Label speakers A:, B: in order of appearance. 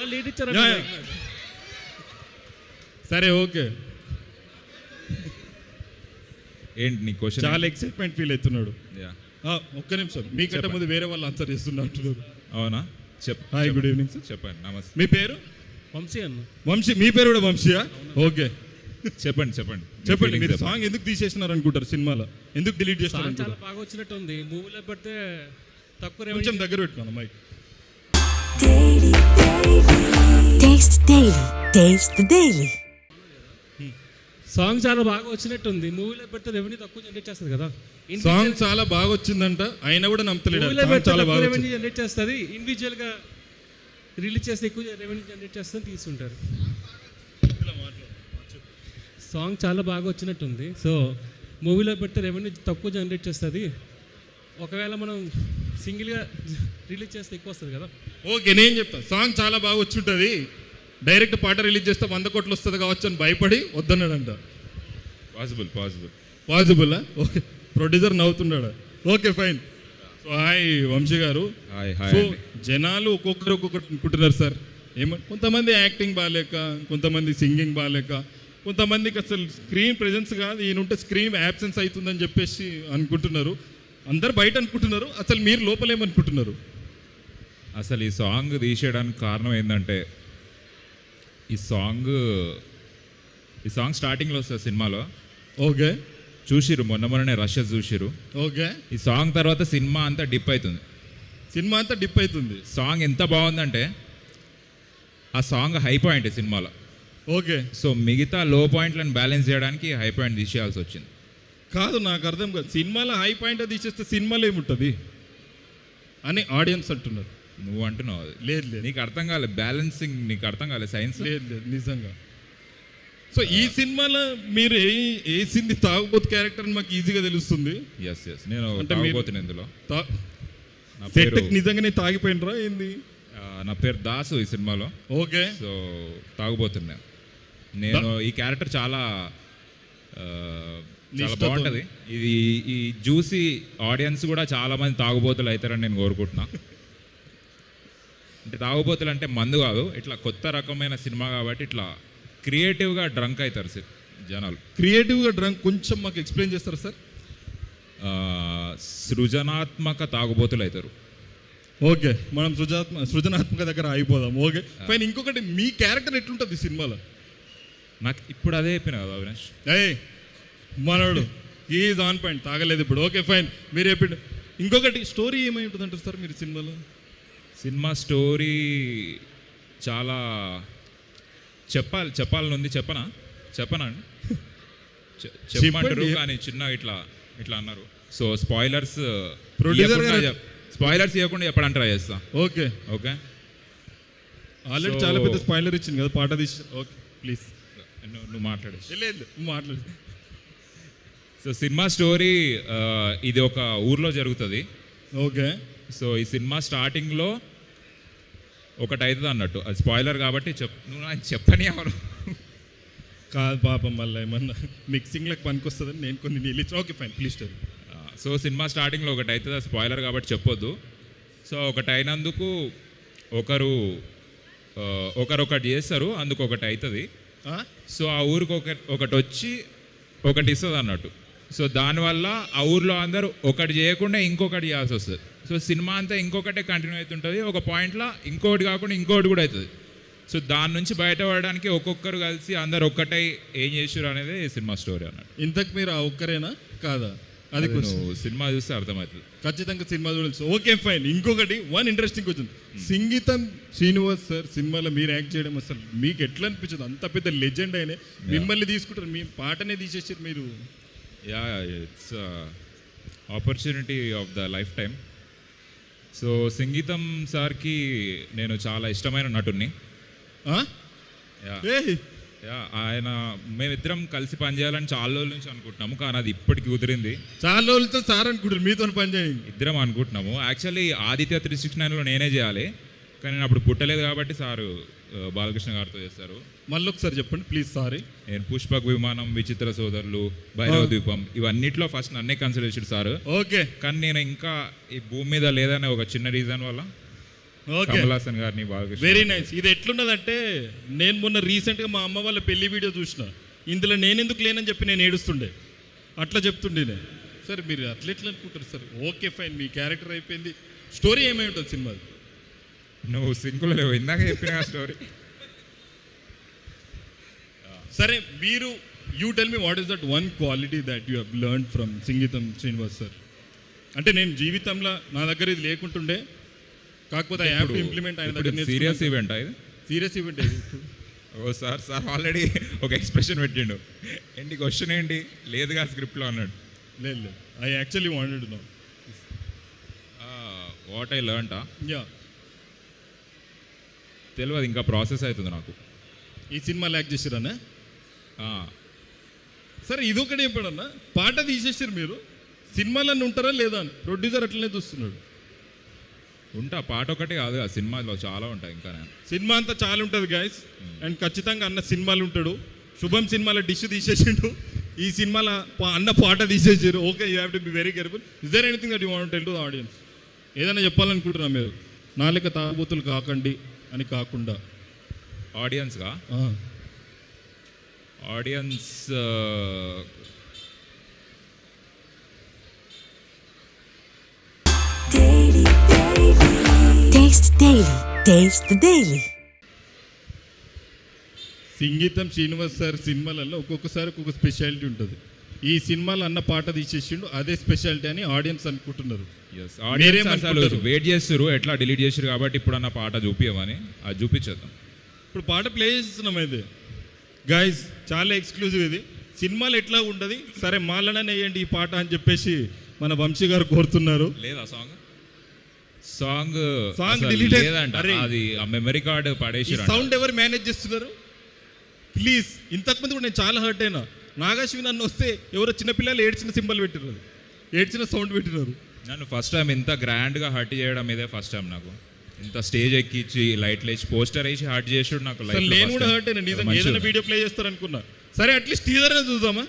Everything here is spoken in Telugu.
A: బాగా లీడ్ ఇచ్చారు.
B: సరే ఓకే.
C: ఏంటి నీ క్వశ్చన్?
B: చాలా ఎక్సైట్మెంట్ ఫీల్ అవుతున్నాడు.
C: యా
B: ఒక్క నిమిషం, మీకంటే ముందు వేరే వాళ్ళు ఆన్సర్ చేస్తున్నట్టు.
C: అవునా?
B: Hi, good evening sir.
C: చెప్పండి. నమస్తే.
B: మీ పేరు?
A: వంశీ అన్న.
B: వంశీ. మీ పేరు కూడా వంశీయా? ఓకే,
C: చెప్పండి.
B: చెప్పండి. మీరు సాంగ్ ఎందుకు తీసేసినారు అనుకుంటారు సినిమాలో? ఎందుకు డిలీట్ చేస్తున్నారు?
A: చాలా బాగా వచ్చినట్టు ఉంది. మూవీలో పెడితే తక్కువ
B: కొంచెం దగ్గర పెట్టుకోండి mic.
D: Taste the Daily.
A: Song చాలా బాగా వచ్చినట్టుంది. మూవీలో పెడితే రెవెన్యూ తక్కువ జనరేట్ చేస్తుంది కదా.
B: సాంగ్ చాలా బాగా వచ్చిందంట, అయినా కూడా నమ్మతలేడు.
A: మూవీలో పెడితే తక్కువ రెవెన్యూ జనరేట్ చేస్తుంది, ఇండివిజువల్గా రిలీజ్ చేస్తే ఎక్కువ రెవెన్యూ జనరేట్ చేస్తుంది తీసుకుంటారు. సాంగ్ చాలా బాగా వచ్చినట్టుంది. సో మూవీలో పెడితే రెవెన్యూ తక్కువ జనరేట్ చేస్తుంది. ఒకవేళ మనం సింగిల్గా రిలీజ్ చేస్తే ఎక్కువ వస్తుంది కదా.
B: ఓకే, నేను చెప్తాను. సాంగ్ చాలా బాగా వచ్చి ఉంటుంది, డైరెక్ట్ పాట రిలీజ్ చేస్తే 100 కోట్లు వస్తుంది కావచ్చు అని భయపడి వద్దన్నాడంట. పాసిబుల్. ఓకే, ప్రొడ్యూసర్ నవ్వుతున్నాడు. Okay fine. So hi Vamshi garu. So జనాలు ఒక్కొక్కరు అనుకుంటున్నారు సార్. కొంతమంది యాక్టింగ్ బాగాలేక, కొంతమంది సింగింగ్ బాగాలేక, కొంతమందికి అసలు స్క్రీన్ ప్రెజెన్స్ కాదు, ఈయనుంటే స్క్రీన్ యాబ్సెన్స్ అవుతుందని చెప్పేసి అనుకుంటున్నారు. అందరు బయట అనుకుంటున్నారు, అసలు మీరు లోపలేమనుకుంటున్నారు?
C: అసలు ఈ సాంగ్ తీసేయడానికి కారణం ఏంటంటే, ఈ సాంగ్ స్టార్టింగ్లో వస్తుంది సినిమాలో.
B: ఓకే,
C: చూసిరు మొన్ననే రషెస్ చూసిరు.
B: ఓకే,
C: ఈ సాంగ్ తర్వాత సినిమా అంతా డిప్ అవుతుంది. సాంగ్ ఎంత బాగుందంటే ఆ సాంగ్ హై పాయింట్ సినిమాలో.
B: ఓకే,
C: సో మిగతా లో పాయింట్లను బ్యాలెన్స్ చేయడానికి హై పాయింట్ తీసేయాల్సి వచ్చింది.
B: కాదు, నాకు అర్థం కాదు. సినిమాలో హై పాయింట్ తీసేస్తే సినిమాలో ఏముంటుంది అని ఆడియన్స్ అంటున్నారు.
C: నువ్వు అంటున్నావు అది.
B: లేదు,
C: నీకు అర్థం కాలేదు. బ్యాలెన్సింగ్ నీకు అర్థం కాలేదు. సైన్స్
B: లేదు నిజంగా. సో ఈ సినిమాలో మీరు వేసింది తాగుబోతు క్యారెక్టర్ అని మాకు ఈజీగా తెలుస్తుంది.
C: ఎస్ నేను తాగుబోతున్నా ఇందులో.
B: నిజంగానే తాగిపోయినరా ఏంది?
C: నా పేరు దాసు ఈ సినిమాలో.
B: ఓకే,
C: సో తాగుబోతున్నా నేను. ఈ క్యారెక్టర్ చాలా బాగుంటుంది. ఇది ఈ చూసి ఆడియన్స్ కూడా చాలా మంది తాగుబోతులు అవుతారని నేను కోరుకుంటున్నా. అంటే తాగుబోతులు అంటే మందు కాదు, ఇట్లా కొత్త రకమైన సినిమా కాబట్టి ఇట్లా క్రియేటివ్గా డ్రంక్ అవుతారు సార్ జనాలు.
B: క్రియేటివ్గా డ్రంక్ కొంచెం మాకు ఎక్స్ప్లెయిన్ చేస్తారా సార్?
C: సృజనాత్మక తాగుబోతులు అవుతారు.
B: ఓకే, మనం సృజనాత్మక దగ్గర అయిపోదాం. Okay fine. ఇంకొకటి, మీ క్యారెక్టర్ ఎట్లుంటుంది సినిమాలో?
C: నాకు ఇప్పుడు అదే చెప్పిన కదా అవినాష్.
B: మనోడు ఈజ్ ఆన్ పాయింట్, తాగలేదు ఇప్పుడు. ఓకే ఫైన్, మీరు చెప్పిండు. ఇంకొకటి, స్టోరీ ఏమై ఉంటుంది అంటారు సార్ మీరు సినిమాలో?
C: సినిమా స్టోరీ చాలా చెప్పాలని ఉంది. చెప్పనా అండి? చెప్పమంటారు కానీ చిన్న ఇట్లా అన్నారు. సో స్పాయిలర్స్ ఇవ్వకుండా చెప్పడానికి ట్రై చేస్తా.
B: ఓకే, ఆల్రెడీ చాలా పెద్ద స్పాయిలర్ ఇచ్చింది కదా పాట తీసి. ఓకే ప్లీజ్
C: నువ్వు మాట్లాడు. సో సినిమా స్టోరీ ఇది ఒక ఊర్లో జరుగుతుంది.
B: ఓకే,
C: సో ఈ సినిమా స్టార్టింగ్లో ఒకటి అవుతుంది అన్నట్టు. అది స్పాయిలర్ కాబట్టి నువ్వు నాకు చెప్పని ఎవరు
B: కాదు పాపం, మళ్ళీ ఏమన్నా మిక్సింగ్లకు పనికొస్తుందని నేను కొన్ని నీళ్ళు. Okay fine, please story.
C: So cinema స్టార్టింగ్లో ఒకటి అవుతుంది, అది స్పాయిలర్ కాబట్టి చెప్పొద్దు. సో ఒకటి అయినందుకు ఒకటి చేస్తారు, అందుకు ఒకటి అవుతుంది. సో ఆ ఊరికి ఒకటి వచ్చి ఒకటి ఇస్తుంది అన్నట్టు. సో దానివల్ల ఆ ఊర్లో అందరూ ఒకటి చేయకుండా ఇంకొకటి చేయాల్సి వస్తుంది. సో సినిమా అంతా ఇంకొకటే కంటిన్యూ అవుతుంటుంది. ఒక పాయింట్లో ఇంకొకటి కాకుండా ఇంకొకటి కూడా అవుతుంది. సో దాని నుంచి బయటపడడానికి ఒక్కొక్కరు కలిసి అందరు ఒక్కటై ఏం చేసారు అనేది సినిమా స్టోరీ అన్నట్టు.
B: ఇంతకు మీరు ఆ ఒక్కరేనా కాదా? అది
C: సినిమా చూస్తే అర్థమవుతుంది.
B: ఖచ్చితంగా సినిమా చూడాలి. Okay fine. ఇంకొకటి వన్ ఇంట్రెస్టింగ్ వచ్చింది. సంగీతం శ్రీనివాస్ సార్ సినిమాలో మీరు యాక్ట్ చేయడం అసలు మీకు ఎట్లా అనిపించింది? అంత పెద్ద లెజెండ్ అయినా మిమ్మల్ని తీసుకుంటారు, మీ పాటనే తీసేసారు మీరు.
C: It's opportunity of the life time. So సంగీతం సార్కి నేను చాలా ఇష్టమైన నటుడిని. ఆయన మేమిద్దరం కలిసి పనిచేయాలని చాలా రోజుల నుంచి అనుకుంటున్నాము, కానీ అది ఇప్పటికి కుదిరింది.
B: చాలా రోజులతో సార్ అనుకుంటారు మీతో పనిచేయండి.
C: ఇద్దరం అనుకుంటున్నాము. యాక్చువల్లీ ఆదిత్య 369లో నేనే చేయాలి, కానీ నేను అప్పుడు పుట్టలేదు కాబట్టి సారు బాలకృష్ణ గారితో చేస్తారు.
B: మళ్ళీ ఒకసారి చెప్పండి ప్లీజ్. సారీ,
C: నేను పుష్పక్ విమానం, విచిత్ర సోదరులు, భైరవ ద్వీపం ఇవన్నిట్లో ఫస్ట్ నన్నే కన్సిడర్ చేశాడు సార్.
B: ఓకే,
C: కానీ నేను ఇంకా ఈ భూమి మీద లేదనే ఒక చిన్న రీజన్ వల్ల
B: ఓకే,
C: కమల్ హాసన్ గారిని బాగా
B: వెరీ నైస్. ఇది ఎట్లున్నదంటే నేను మొన్న రీసెంట్గా మా అమ్మ వాళ్ళ పెళ్లి వీడియో చూసిన, ఇందులో నేను ఎందుకు లేనని చెప్పి నేను ఏడుస్తుండే, అట్లా చెప్తుండే నేను. సార్ మీరు అట్లా ఎట్లా అనుకుంటారు సార్? ఓకే ఫైన్, మీ క్యారెక్టర్ అయిపోయింది. స్టోరీ ఏమై ఉంటుంది సినిమా?
C: నువ్వు సింకులు లేవు, ఇందాక చెప్పిన స్టోరీ.
B: సరే, మీరు you tell me what is that one quality that you have learn from Singeetam Srinivas sir. అంటే నేను జీవితంలో నా దగ్గర ఇది లేకుంటుండే, కాకపోతే ఐ హ్యావ్ టు ఇంప్లిమెంట్. ఆయన దగ్గర
C: సీరియస్ ఈవెంట్ ఇది,
B: సీరియస్ ఈవెంట్ ఇది.
C: ఓ సార్ ఆల్రెడీ ఒక ఎక్స్ప్రెషన్ పెట్టిండు, ఏంటి క్వశ్చన్ ఏంటి లేదుగా స్క్రిప్ట్లో అన్నాడు.
B: లేదు, I actually wanted know
C: what I లెర్న్టా.
B: యా,
C: తెలియదు, ఇంకా ప్రాసెస్ అవుతుంది నాకు.
B: ఈ సినిమాలో యాక్ట్ చేసిరన్నా? సరే, ఇదొకటి చెప్పాడన్నా, పాట తీసేసారు మీరు, సినిమాలన్నీ ఉంటారా లేదా అని ప్రొడ్యూసర్ అట్లనే చూస్తున్నాడు.
C: ఉంటా, పాట ఒకటి కాదు, ఆ సినిమాలో చాలా ఉంటాయి. ఇంకా నేను
B: సినిమా అంతా చాలా ఉంటుంది గాయస్, అండ్ ఖచ్చితంగా అన్న సినిమాలు ఉంటాడు. శుభం సినిమాలో డిష్ తీసేసిండు, ఈ సినిమాలో అన్న పాట తీసేసారు. Okay, you have to be very careful. Is there anything that you want tell to the audience? ఏదైనా చెప్పాలనుకుంటున్నా మీరు, నా లెక్క తాగుబోతులు కాకండి అని కాకుండా
C: ఆడియన్స్గా audience
D: Taste Daily. Taste the Daily.
B: సంగీతం శ్రీనివాస్ సార్ సినిమాలలో ఒక్కొక్కసారి ఒక్కొక్క స్పెషాలిటీ ఉంటుంది. ఈ సినిమాలో అన్న పాట తీసేసిండు, అదే స్పెషాలిటీ అని ఆడియన్స్ అనుకుంటున్నారు.
C: అసలు వెయిట్ చేస్తారు, ఎట్లా డిలీట్ చేసారు కాబట్టి ఇప్పుడు అన్న పాట చూపించమని, అది చూపించేద్దాం.
B: ఇప్పుడు పాట ప్లే చేస్తున్నాం. అయితే గైజ్ చాలా ఎక్స్క్లూజివ్ ఇది. సినిమాలు ఎట్లా ఉంటుంది, సరే మాలనే వేయండి ఈ పాట అని చెప్పేసి మన వంశీ గారు కోరుతున్నారు.
C: లేదా సాంగ్
B: డిలీట్
C: లేదంట, అది ఆ మెమరీ కార్డ్ పడేసి.
B: సౌండ్ ఎవరు మేనేజ్ చేస్తున్నారు ప్లీజ్? ఇంతకుముందు కూడా నేను చాలా హర్ట్ అయినా. నాగశ్వి నన్ను వస్తే ఎవరో చిన్నపిల్లలు ఏడ్చిన సింబల్ పెట్టినారు, ఏడ్చిన సౌండ్ పెట్టినారు.
C: నన్ను ఫస్ట్ టైం ఇంత గ్రాండ్గా హర్ట్ చేయడం ఇదే ఫస్ట్ టైం నాకు. ఇంత స్టేజ్ ఎక్కించి లైట్లు వేసి పోస్టర్ వేసి హర్ట్ చేసాడు నాకు.
B: నేను కూడా హర్ట్ అయినా నిజంగా. ఏదైనా వీడియో ప్లే చేస్తారు అనుకున్నా. సరే, అట్లీస్ట్ టీజర్ చూద్దామా?